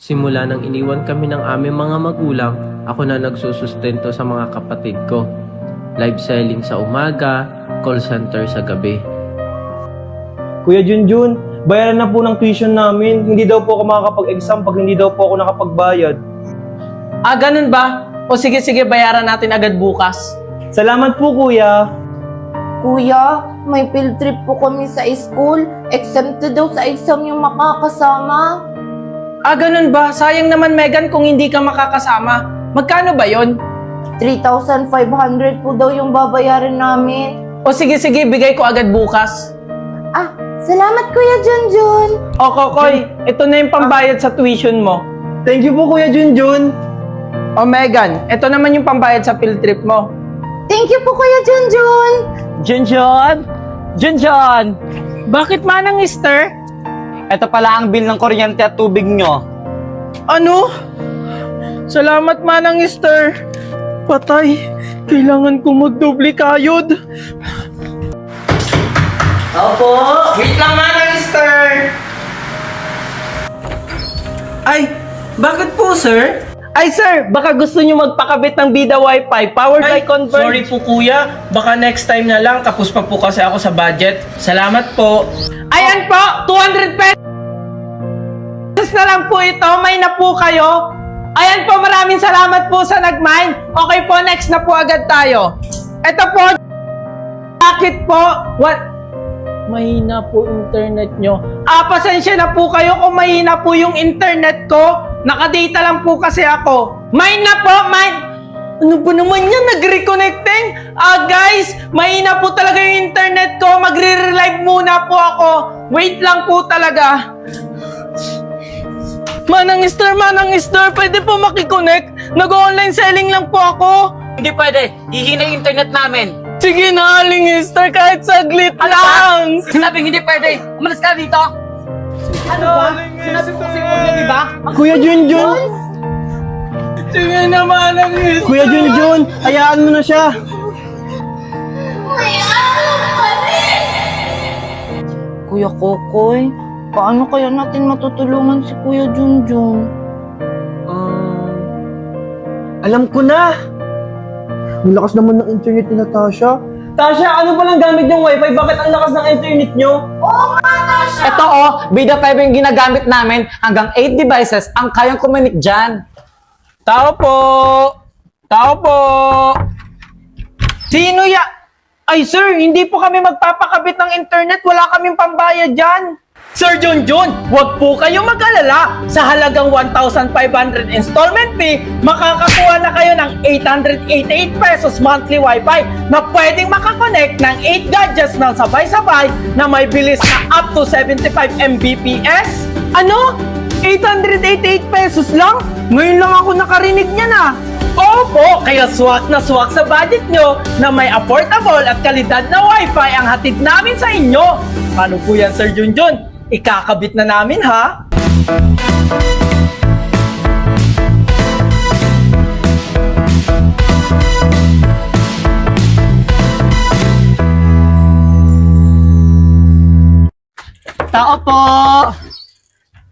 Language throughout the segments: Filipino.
Simula nang iniwan kami ng aming mga magulang, ako na nagsusustento sa mga kapatid ko. Live selling sa umaga, call center sa gabi. Kuya Junjun, bayaran na po ng tuition namin. Hindi daw po ako makakapag-exam pag hindi daw po ako nakapagbayad. Ah, ganun ba? O sige, bayaran natin agad bukas. Salamat po, kuya. Kuya, may field trip po kami sa school. Exempted daw sa exam yung makakasama. Ah, ganun ba? Sayang naman, Megan, kung hindi ka makakasama. Magkano ba yon? 3,500 po daw yung babayaran namin. O sige, bigay ko agad bukas. Ah, salamat Kuya Junjun. O, Kokoy, ito na yung pambayad sa tuition mo. Thank you po, Kuya Junjun. O, Megan, ito naman yung pambayad sa field trip mo. Thank you po Kuya Junjun. Junjun! Bakit manang, mister? Ito pala ang bill ng kuryente at tubig nyo. Ano? Salamat manang, mister. Patay. Kailangan ko magdoble kayod. Opo! Wait lang manang, mister. Ay, bakit po, sir? Ay, sir, baka gusto nyo magpakabit ng Bida Wi-Fi powered by Converge. Sorry po kuya, baka next time na lang, tapos pa po kasi ako sa budget. Salamat po. Ayan po, 200 pesos na lang po ito. May na po kayo. Ayan po, maraming salamat po sa nag-mine. Okay po, next na po agad tayo. Ito po, bakit po? What? Mahina po internet nyo. Pasensya na po kayo kung mahina po yung internet ko. Nakadata lang po kasi ako. Mine na po, mine. Ano ba naman yan? Nag-reconnecting? Guys, mahina po talaga yung internet ko. Magre-relive muna po ako. Wait lang po talaga. Manang Star, pwede po makiconnect? Nag-online selling lang po ako. Hindi pwede. Hihina yung internet namin. Sige na, Aling Star, kahit saglit lang. Sinabing hindi pwede. Umalis ka dito. Ano ba? Sinabi ko kasi huwag yan, di ba? Kuya Junjun! Sige na, Manang Star. Kuya Junjun, hayaan mo na siya. Kuya Kokoy, paano kaya natin matutulungan si Kuya Junjun? Alam ko na. Ang lakas naman ng internet ni Natasha. Tasha, ano palang gamit yung wifi? Bakit ang lakas ng internet nyo? Ito Bida Fiber yung ginagamit namin. Hanggang 8 devices ang kayang kuminik dyan. Tao po! Tao po! Sino ya? Ay sir, hindi po kami magpapakabit ng internet. Wala kaming pambayad dyan. Sir Junjun, huwag po kayong mag-alala. Sa halagang 1,500 installment fee, makakakuha na kayo ng 888 pesos monthly wifi na pwedeng makakonect ng 8 gadgets ng sabay-sabay na may bilis na up to 75 Mbps. Ano? 888 pesos lang? Ngayon lang ako nakarinig niyan ah. Opo, kaya swak na swak sa budget nyo na may affordable at kalidad na wifi ang hatid namin sa inyo. Paano po yan, Sir Junjun? Ikakabit na namin, ha? Tao po!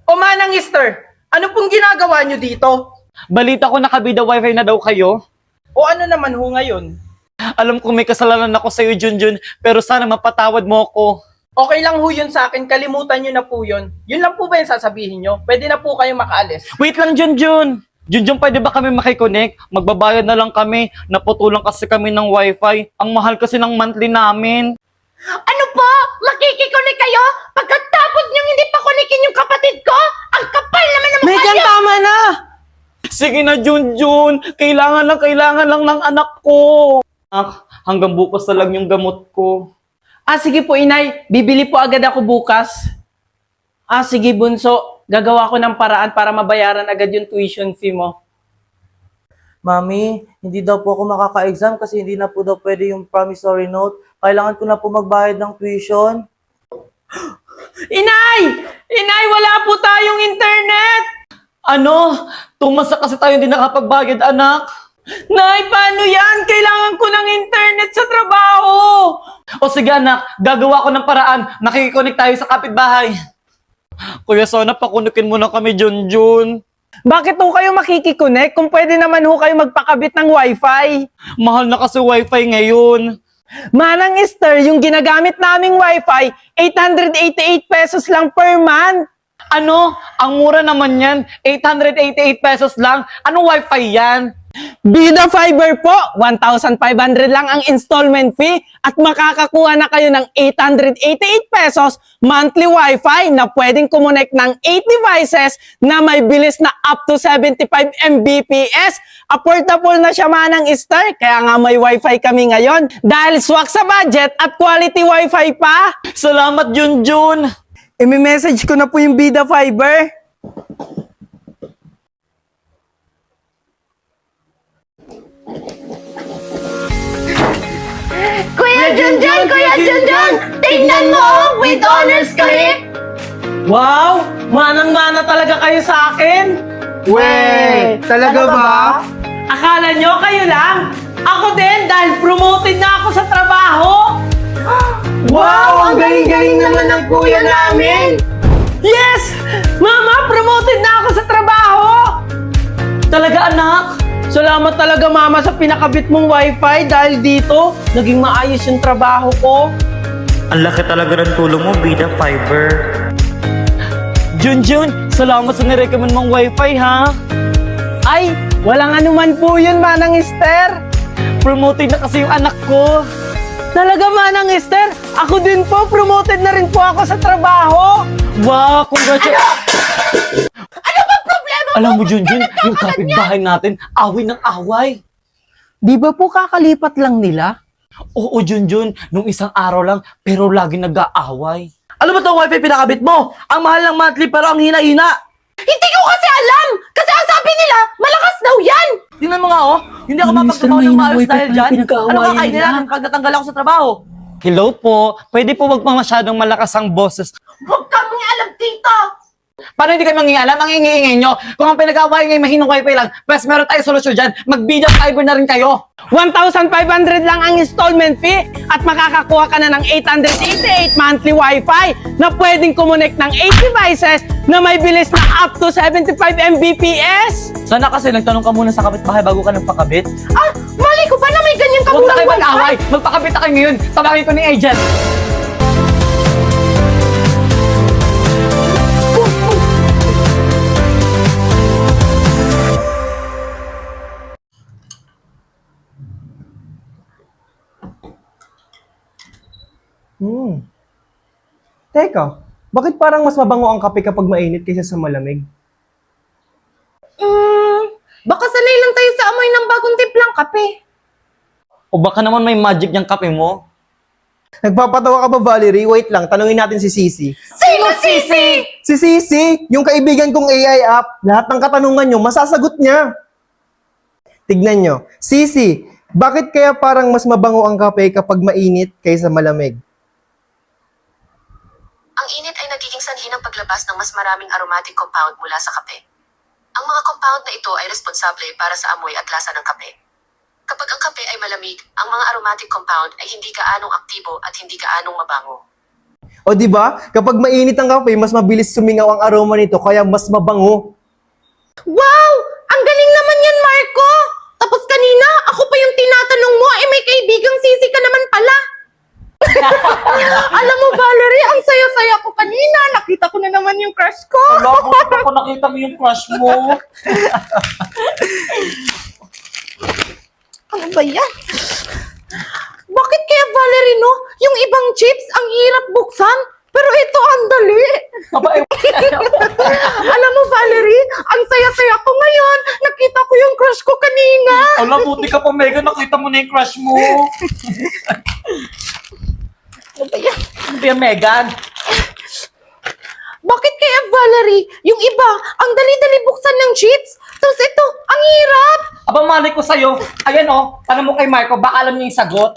O Manang Mister, ano pong ginagawa nyo dito? Balita ko nakabida wifi na daw kayo. O ano naman ho ngayon? Alam ko may kasalanan ako sa'yo, Junjun, pero sana mapatawad mo ako. Okay lang ho yun sa akin, kalimutan nyo na po yun. Yun lang po ba yung sasabihin nyo? Pwede na po kayong makaalis. Wait lang, Junjun! Junjun, pwede ba kami makiconnect? Magbabayad na lang kami. Naputulang kasi kami ng wifi. Ang mahal kasi ng monthly namin. Ano po? Makikikonek kayo? Pagkatapos niyong hindi pa konekin yung kapatid ko? Ang kapal naman ng mukha Megan, niyo! tama na! Sige na, Junjun. Kailangan lang ng anak ko. Hanggang bukas na lang yung gamot ko. Sige po, inay. Bibili po agad ako bukas. Sige, bunso. Gagawa ko ng paraan para mabayaran agad yung tuition fee mo. Mami, hindi daw po ako makaka-exam kasi hindi na po daw pwede yung promissory note. Kailangan ko na po magbayad ng tuition. Inay! Inay, wala po tayong internet! Ano? Tumasa kasi tayo hindi nakapagbayad, anak. Nay, paano yan? Kailangan ko ng internet sa trabaho! O sige, anak. Gagawa ko ng paraan. Nakikiconnect tayo sa kapitbahay. Kuya, sana pakunukin mo na kami, Junjun. Bakit ho kayo makikikonek kung pwede naman ho kayo magpakabit ng wifi? Mahal na kasi wifi ngayon. Manang Esther, yung ginagamit naming wifi, 888 pesos lang per month. Ano? Ang mura naman yan. 888 pesos lang. Anong wifi yan? Bida Fiber po, 1,500 lang ang installment fee at makakakuha na kayo ng 888 pesos monthly wifi na pwedeng kumonek ng 8 devices na may bilis na up to 75 Mbps. Affordable na siya Manang Esther, kaya nga may wifi kami ngayon dahil swak sa budget at quality wifi pa. Salamat, Junjun. I-message ko na po yung Bida Fiber. Kuya Junjun! Kuya Junjun! Tingnan mo! With honors clip! Wow! Manang-mana talaga kayo sa akin! Weh, talaga ba? Akala nyo kayo lang? Ako din dahil promoted na ako sa trabaho! Wow, ang galing-galing naman ng kuya namin! Yes! Mama, promoted na ako sa trabaho! Talaga, anak? Salamat talaga mama sa pinakabit mong wifi dahil dito, naging maayos yung trabaho ko. Ang laki talaga ng tulong mo, Bida Fiber. Junjun, salamat sa nirecommend mong wifi, ha? Ay, walang anuman po yun, Manang Esther. Promoted na kasi yung anak ko. Talaga, Manang Esther, ako din po, promoted na rin po ako sa trabaho. Wow, congratulations! Ano ba problema mo? Alam mo, Junjun, yung kapitbahay natin, away ng away. Di ba po kakalipat lang nila? Oo, Junjun, nung isang araw lang, pero lagi nag-aaway. Ano ba itong wifi pinakabit mo? Ang mahal ng monthly pero ang hina-hina. Hindi ko kasi alam! Kasi ang sabi nila, malakas daw yan! Tingnan mo nga oh, hindi ako Minister, mapagtrabaho ng may maayos wifi dahil pa dyan. pinag-aawayan Ano kakainin nila? natin pag natanggal ako sa trabaho? Hello po, pwede po wag pa masyadong malakas ang boses. Huwag kang alam dito! Paano hindi kayo mangingialam? Ang ingay nyo. Kung ang pinag-aawayan ngayon mahinong wifi lang, plus meron tayong solusyon dyan, mag-Bida Fiber na rin kayo. 1,500 lang ang installment fee at makakakuha ka na ng 888 monthly wifi na pwedeng kumonek ng 8 devices na may bilis na up to 75 Mbps. Sana kasi nagtanong ka muna sa kapitbahay bago ka nagpakabit. Ah, mali ko ba na may ganyan Huwag na kamurang kayo wifi? mag-away. Magpakabit na kayo ngayon. Tawagin ko ni agent. Teka, bakit parang mas mabango ang kape kapag mainit kaysa sa malamig? Baka sanay lang tayo sa amoy ng bagong timplang kape. O baka naman may magic yung kape mo. Nagpapatawa ka ba, Valerie? Wait lang, tanungin natin si Sisi. Sino sisi? Si Sisi, yung kaibigan kong AI app, lahat ng katanungan nyo, masasagot niya. Tignan nyo. Sisi, bakit kaya parang mas mabango ang kape kapag mainit kaysa malamig? Ang init ay nagiging sanhi ng paglabas ng mas maraming aromatic compound mula sa kape. Ang mga compound na ito ay responsable para sa amoy at lasa ng kape. Kapag ang kape ay malamig, ang mga aromatic compound ay hindi gaanong aktibo at hindi gaanong mabango. O di ba? Kapag mainit ang kape, mas mabilis sumingaw ang aroma nito kaya mas mabango. Wow! Ang galing naman yan, Marco! Tapos kanina, ako pa yung tinatanong mo, may kaibigang sisi ka naman pala. Alam mo, Valerie, ang saya-saya ko kanina. Nakita ko na naman yung crush ko. Wala ko nakita mo yung crush mo. Ano ba yan? Bakit kaya, Valerie, no? Yung ibang chips, ang hirap buksan. Pero ito, ang dali. Alam mo, Valerie, ang saya-saya ko ngayon. Nakita ko yung crush ko kanina. Wala, buti ka pa, Megan. Nakita mo na yung crush mo. Ano ba yan? Ano ba yan, Megan? Bakit kaya, Valerie, yung iba, ang dali-dali buksan ng chips? Tapos ito, ang hirap. Aba, malay ko sa'yo. Ayan o, tanong mo kay Marco, baka alam niya yung sagot.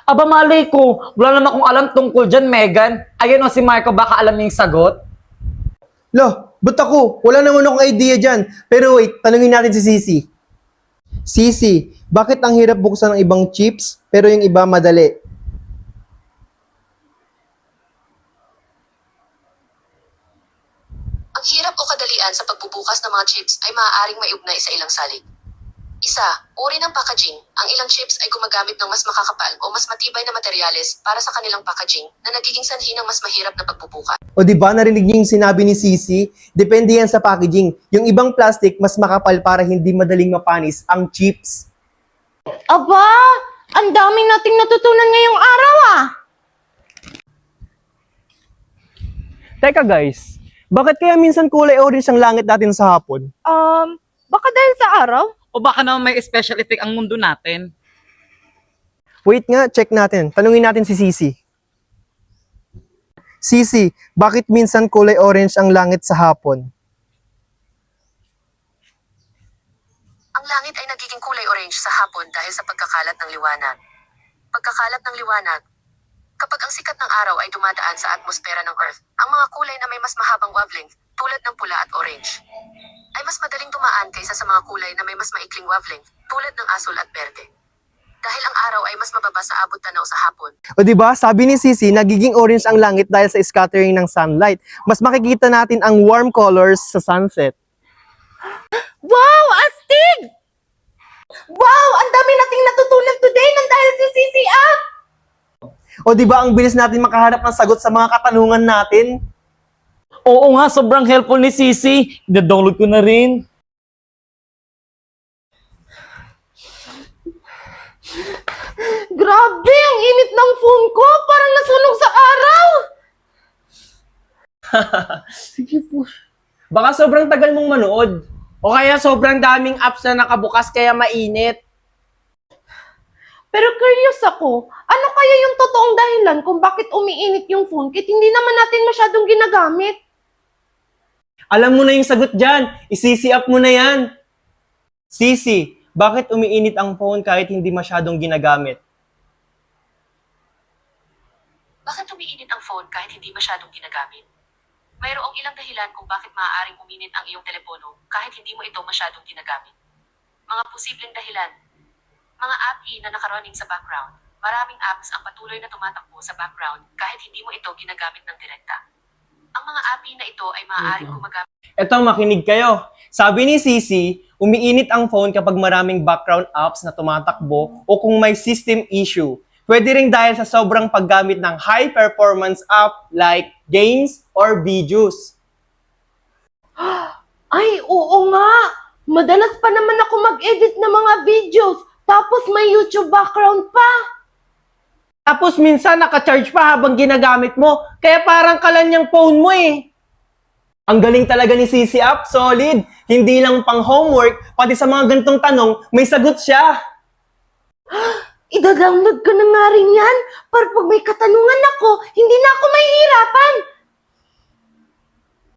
Aba, malay ko. Wala naman akong alam tungkol dyan, Megan. Ayan o, si Marco, baka alam niya yung sagot. Lo, ba't ako? Wala naman akong idea dyan. Pero wait, tanungin natin si Sisi. Sisi, bakit ang hirap buksan ng ibang chips, pero yung iba madali? Ang hirap o kadalian sa pagbubukas ng mga chips ay maaaring maiugnay sa ilang salig. Isa, uri ng packaging. Ang ilang chips ay gumagamit ng mas makakapal o mas matibay na materyales para sa kanilang packaging na nagiging sanhi ng mas mahirap na pagbubukas. O di ba narinig niyo yung sinabi ni Sisi? Depende yan sa packaging. Yung ibang plastic mas makapal para hindi madaling mapanis ang chips. Aba, ang daming nating natutunan ngayong araw ah. Teka guys, bakit kaya minsan kulay orange ang langit natin sa hapon? Baka dahil sa araw? O baka naman may special effect ang mundo natin. Wait nga, check natin. Tanungin natin si Sisi. Sisi, bakit minsan kulay orange ang langit sa hapon? Ang langit ay nagiging kulay orange sa hapon dahil sa pagkakalat ng liwanag. Pagkakalat ng liwanag. Kapag ang sikat ng araw ay dumadaan sa atmosfera ng Earth, ang mga kulay na may mas mahabang wavelength, tulad ng pula at orange, ay mas madaling dumaan kaysa sa mga kulay na may mas maikling wavelength, tulad ng asul at berde. Dahil ang araw ay mas mababa sa abot tanaw sa hapon. O di ba, sabi ni Sisi, nagiging orange ang langit dahil sa scattering ng sunlight. Mas makikita natin ang warm colors sa sunset. Wow, astig! Wow, ang dami nating natutunan today nang dahil sa CC app! O di ba, ang bilis natin makahanap ng sagot sa mga katanungan natin? Oo nga, sobrang helpful ni Sisi. I-download ko na rin. Grabe, ang init ng phone ko! Parang nasunog sa araw! Baka sobrang tagal mong manood. O kaya sobrang daming apps na nakabukas kaya mainit. Pero curious ako, ano kaya yung totoong dahilan kung bakit umiinit yung phone kahit hindi naman natin masyadong ginagamit? Alam mo na yung sagot dyan. I-Sisi up mo na yan. Sisi, bakit umiinit ang phone kahit hindi masyadong ginagamit? Bakit umiinit ang phone kahit hindi masyadong ginagamit? Mayroong ilang dahilan kung bakit maaaring uminit ang iyong telepono kahit hindi mo ito masyadong ginagamit. Mga posibleng dahilan. Mga app na nakarunning sa background. Maraming apps ang patuloy na tumatakbo sa background kahit hindi mo ito ginagamit ng direkta. Ang mga app na ito ay maaaring gumagamit. Eto, makinig kayo. Sabi ni Sisi, umiinit ang phone kapag maraming background apps na tumatakbo o kung may system issue. Pwede rin dahil sa sobrang paggamit ng high-performance app like games or videos. Ay, oo nga! Madalas pa naman ako mag-edit ng mga videos, tapos may YouTube background pa. Tapos minsan naka-charge pa habang ginagamit mo, kaya parang kalan yung phone mo eh. Ang galing talaga ni Sisi App, solid! Hindi lang pang homework, pati sa mga gantong tanong, may sagot siya! Ida-download ko na nga rin yan para pag may katanungan ako, hindi na ako mahihirapan.